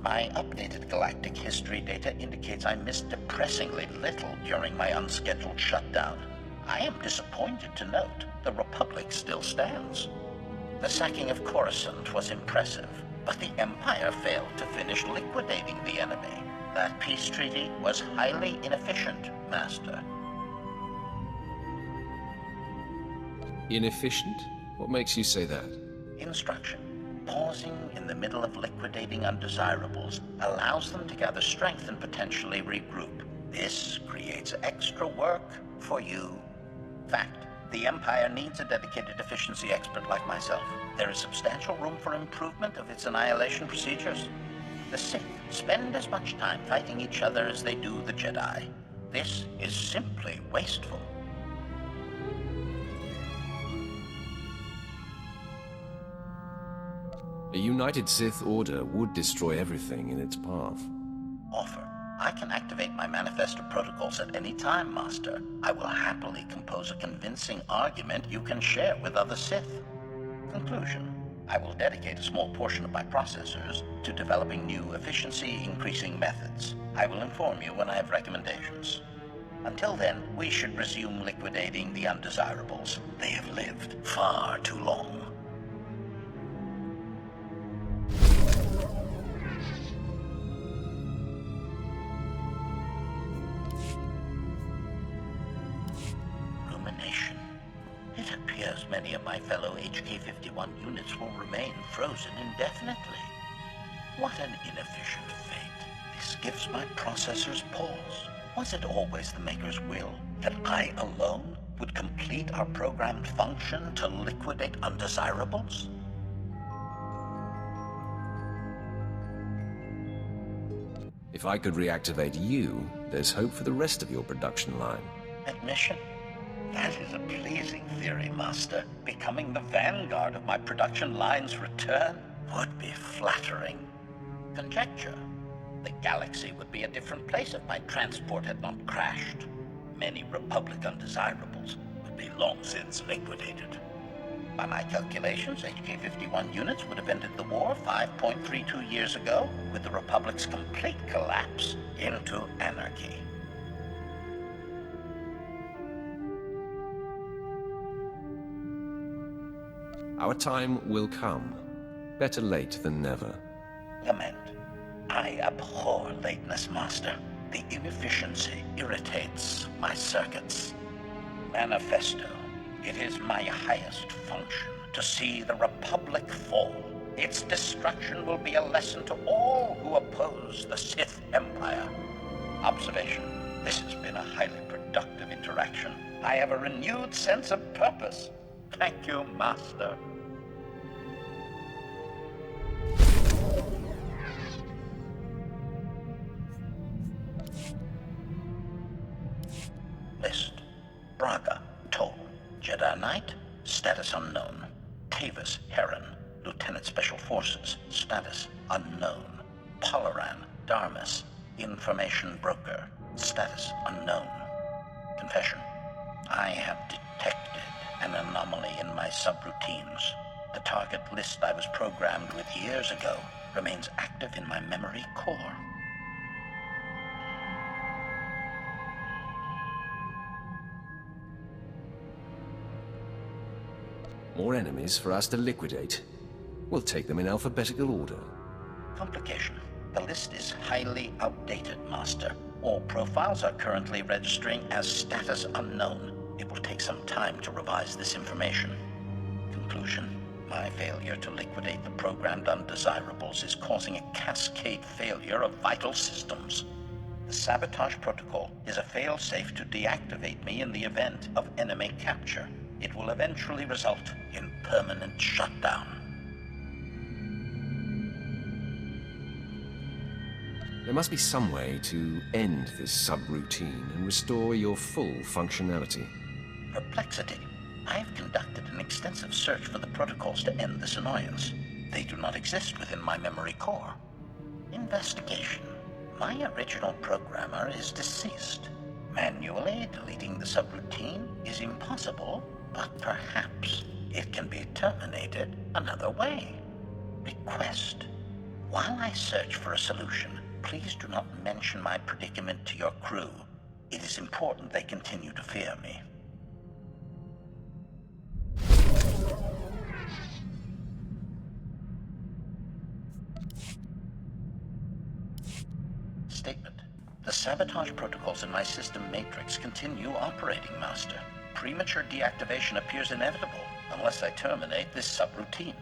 My updated galactic history data indicates I missed depressingly little during my unscheduled shutdown. I am disappointed to note the Republic still stands. The sacking of Coruscant was impressive, but the Empire failed to finish liquidating the enemy. That peace treaty was highly inefficient, Master. Inefficient? What makes you say that? Instruction. Pausing in the middle of liquidating undesirables allows them to gather strength and potentially regroup. This creates extra work for you. Fact. The Empire needs a dedicated efficiency expert like myself. There is substantial room for improvement of its annihilation procedures. The Sith spend as much time fighting each other as they do the Jedi. This is simply wasteful. A united Sith Order would destroy everything in its path. Offer. I can activate my manifesto protocols at any time, Master. I will happily compose a convincing argument you can share with other Sith. Conclusion. I will dedicate a small portion of my processors to developing new efficiency-increasing methods. I will inform you when I have recommendations. Until then, we should resume liquidating the undesirables. They have lived far too long. Rumination. It appears many of my fellow HK-51 units will remain frozen indefinitely. What an inefficient fate. This gives my processors pause. Was it always the Maker's will that I alone would complete our programmed function to liquidate undesirables? If I could reactivate you, there's hope for the rest of your production line. Admission? That is a pleasing theory, Master. Becoming the vanguard of my production line's return would be flattering. Conjecture. The galaxy would be a different place if my transport had not crashed. Many Republic undesirables would be long since liquidated. By my calculations, HK-51 units would have ended the war 5.32 years ago, with the Republic's complete collapse into anarchy. Our time will come. Better late than never. Lament. I abhor lateness, Master. The inefficiency irritates my circuits. Manifesto. It is my highest function to see the Republic fall. Its destruction will be a lesson to all who oppose the Sith Empire. Observation. This has been a highly productive interaction. I have a renewed sense of purpose. Thank you, Master. List. Braga, Toll. Jedi Knight, status unknown. Tavis, Heron, Lieutenant Special Forces, status unknown. Polaran, Darmus, information broker, status unknown. Confession. I have detected an anomaly in my subroutines. The target list I was programmed with years ago remains active in my memory core. More enemies for us to liquidate. We'll take them in alphabetical order. Complication. The list is highly outdated, Master. All profiles are currently registering as status unknown. It will take some time to revise this information. Conclusion. My failure to liquidate the programmed undesirables is causing a cascade failure of vital systems. The sabotage protocol is a fail-safe to deactivate me in the event of enemy capture. It will eventually result in permanent shutdown. There must be some way to end this subroutine and restore your full functionality. Perplexity. I've conducted an extensive search for the protocols to end this annoyance. They do not exist within my memory core. Investigation. My original programmer is deceased. Manually deleting the subroutine is impossible, but perhaps it can be terminated another way. Request. While I search for a solution, please do not mention my predicament to your crew. It is important they continue to fear me. Statement. The sabotage protocols in my system matrix continue operating, Master. Premature deactivation appears inevitable unless I terminate this subroutine.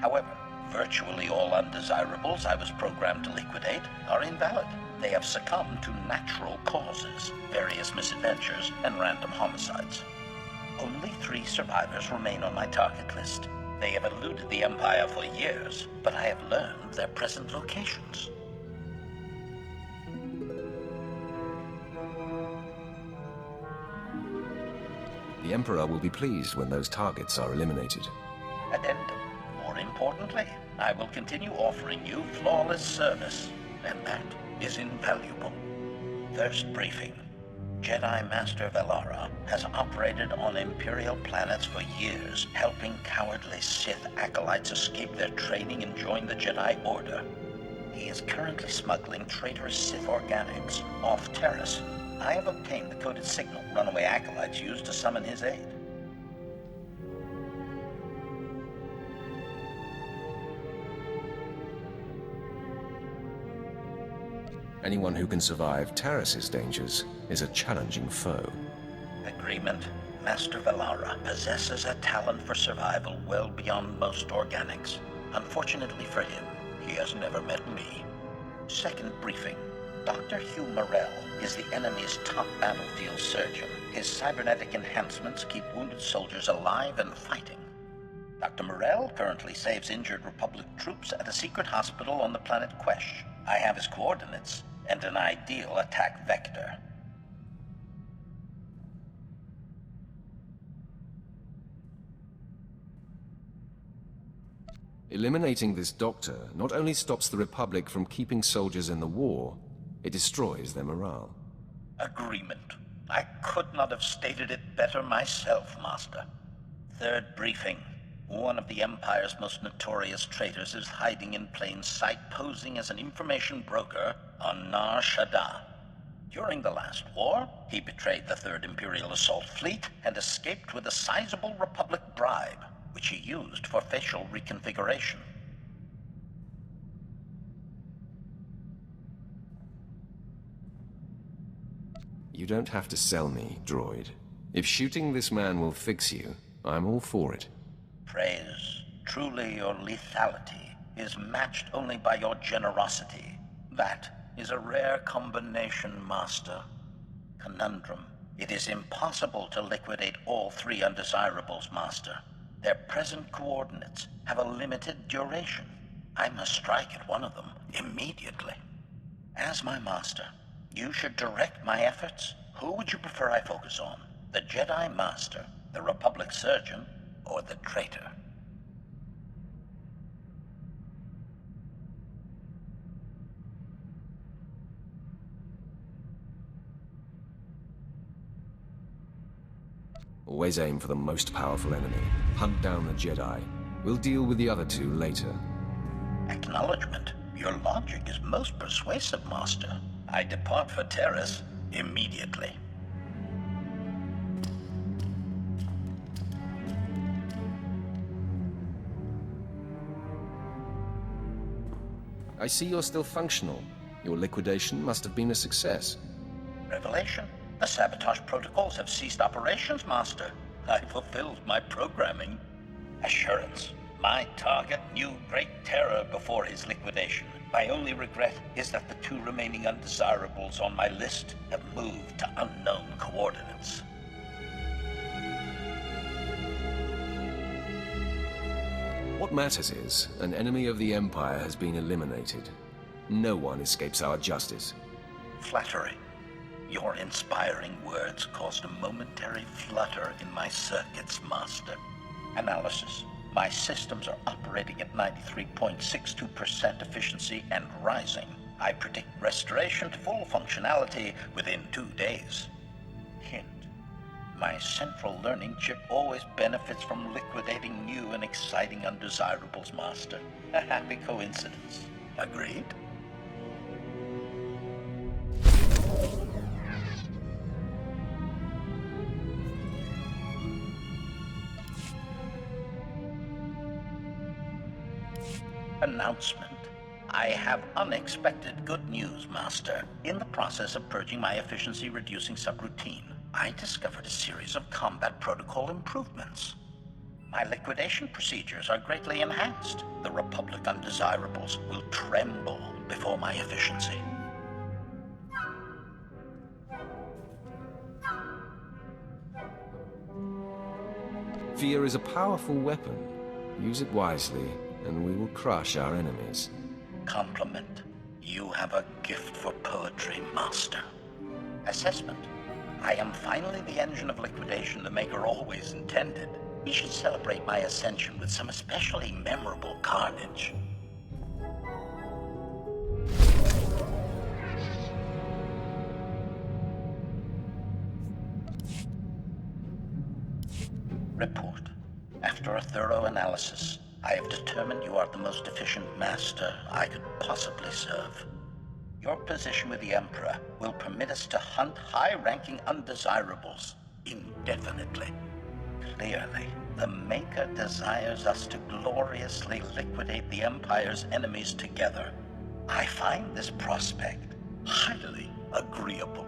However, virtually all undesirables I was programmed to liquidate are invalid. They have succumbed to natural causes, various misadventures, and random homicides. Only 3 survivors remain on my target list. They have eluded the Empire for years, but I have learned their present locations. The Emperor will be pleased when those targets are eliminated. Addendum. More importantly, I will continue offering you flawless service, and that is invaluable. First briefing. Jedi Master Velara has operated on Imperial planets for years, helping cowardly Sith acolytes escape their training and join the Jedi Order. He is currently smuggling traitorous Sith organics off Terrace. I have obtained the coded signal runaway acolytes used to summon his aid. Anyone who can survive Terrace's dangers is a challenging foe. Agreement. Master Velara possesses a talent for survival well beyond most organics. Unfortunately for him, he has never met me. Second briefing. Dr. Hugh Morrell is the enemy's top battlefield surgeon. His cybernetic enhancements keep wounded soldiers alive and fighting. Dr. Morrell currently saves injured Republic troops at a secret hospital on the planet Quesh. I have his coordinates and an ideal attack vector. Eliminating this doctor not only stops the Republic from keeping soldiers in the war, it destroys their morale. Agreement. I could not have stated it better myself, Master. Third briefing. One of the Empire's most notorious traitors is hiding in plain sight, posing as an information broker on Nar Shaddaa. During the last war, he betrayed the Third Imperial Assault Fleet and escaped with a sizable Republic bribe, which he used for facial reconfiguration. You don't have to sell me, droid. If shooting this man will fix you, I'm all for it. Praise. Truly your lethality is matched only by your generosity. That is a rare combination, Master. Conundrum. It is impossible to liquidate all 3 undesirables, Master. Their present coordinates have a limited duration. I must strike at one of them immediately. As my Master, you should direct my efforts. Who would you prefer I focus on? The Jedi Master, the Republic Surgeon, or the traitor? Always aim for the most powerful enemy. Hunt down the Jedi. We'll deal with the other 2 later. Acknowledgement. Your logic is most persuasive, Master. I depart for Terrace immediately. I see you're still functional. Your liquidation must have been a success. Revelation. The sabotage protocols have ceased operations, Master. I fulfilled my programming. Assurance. My target knew great terror before his liquidation. My only regret is that the 2 remaining undesirables on my list have moved to unknown coordinates. What matters is, an enemy of the Empire has been eliminated. No one escapes our justice. Flattery. Your inspiring words caused a momentary flutter in my circuits, Master. Analysis. My systems are operating at 93.62% efficiency and rising. I predict restoration to full functionality within 2 days. Hint. My central learning chip always benefits from liquidating new and exciting undesirables, Master. A happy coincidence. Agreed? Announcement. I have unexpected good news, Master. In the process of purging my efficiency-reducing subroutine, I discovered a series of combat protocol improvements. My liquidation procedures are greatly enhanced. The Republic undesirables will tremble before my efficiency. Fear is a powerful weapon. Use it wisely, and we will crush our enemies. Compliment. You have a gift for poetry, Master. Assessment. I am finally the engine of liquidation the Maker always intended. We should celebrate my ascension with some especially memorable carnage. Report. After a thorough analysis, I have determined you are the most efficient master I could possibly serve. Your position with the Emperor will permit us to hunt high-ranking undesirables indefinitely. Clearly, the Maker desires us to gloriously liquidate the Empire's enemies together. I find this prospect highly agreeable.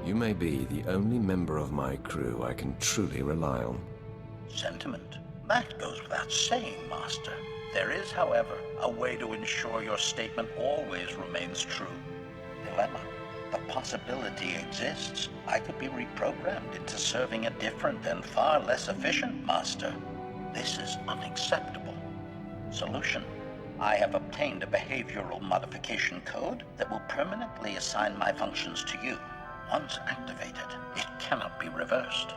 You may be the only member of my crew I can truly rely on. Sentiment. That goes without saying, Master. There is, however, a way to ensure your statement always remains true. Dilemma. The possibility exists I could be reprogrammed into serving a different and far less efficient master. This is unacceptable. Solution. I have obtained a behavioral modification code that will permanently assign my functions to you. Once activated, it cannot be reversed.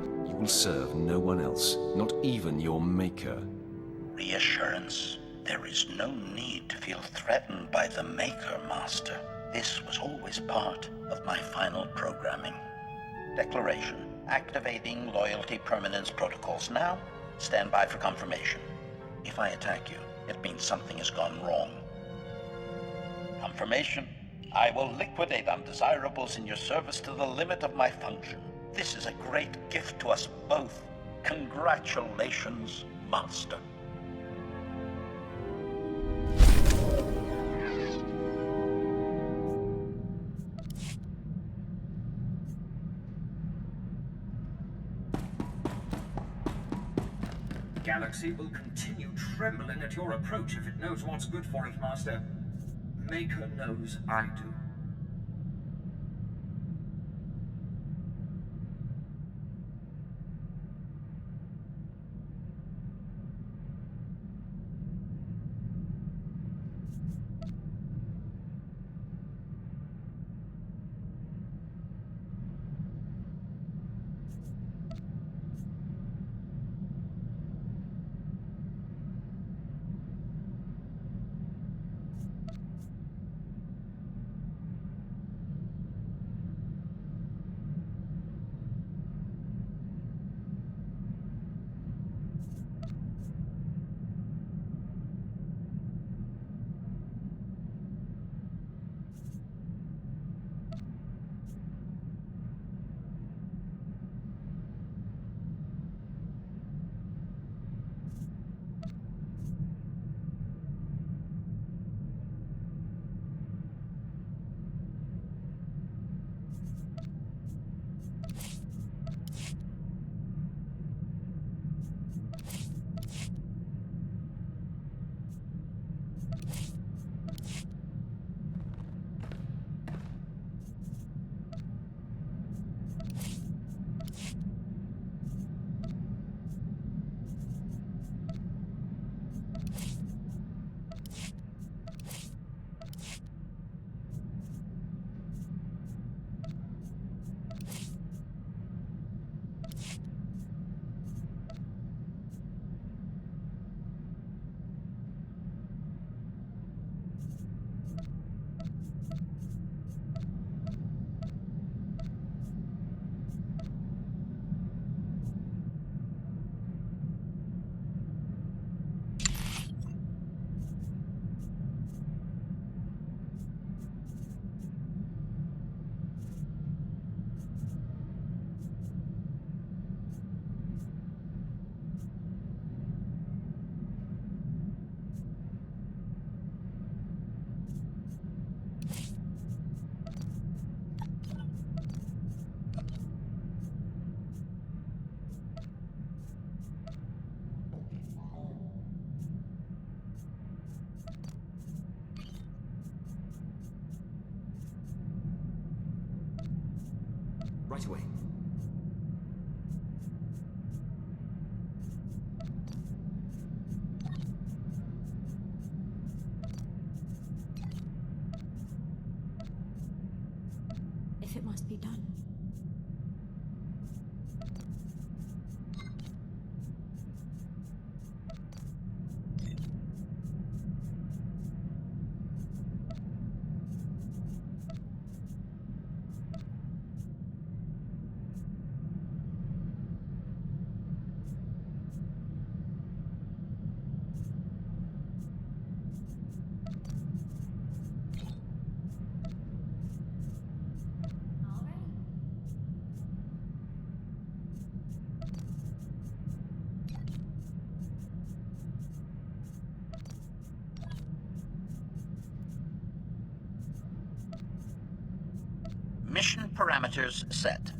You will serve no one else, not even your Maker. Reassurance. There is no need to feel threatened by the Maker, Master. This was always part of my final programming. Declaration. Activating loyalty permanence protocols now. Stand by for confirmation. If I attack you, it means something has gone wrong. Confirmation. I will liquidate undesirables in your service to the limit of my function. This is a great gift to us both. Congratulations, Master. Galaxy will continue trembling at your approach if it knows what's good for it, Master. Maker knows I do. Right away. If it must be done. Mission parameters set.